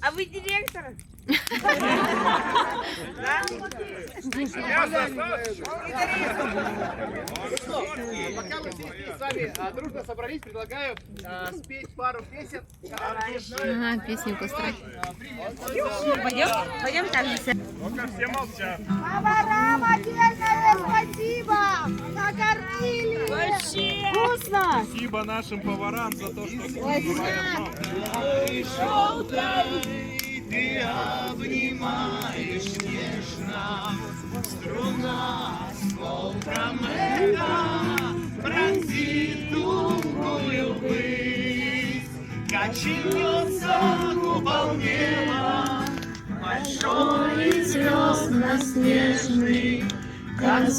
А вы директор? Пока мы все здесь с вами дружно собрались, предлагаю спеть пару песен. Ага, песенку строить. Пойдем там же. Ну-ка, все молчат. Поварам отдельное спасибо! Накормили! Вообще! Вкусно! Спасибо нашим поварам за то, что Ты обнимаешь нежно, струна сколпромета пронзит тугую высь, качнется купол неба, большой звездно-снежный, как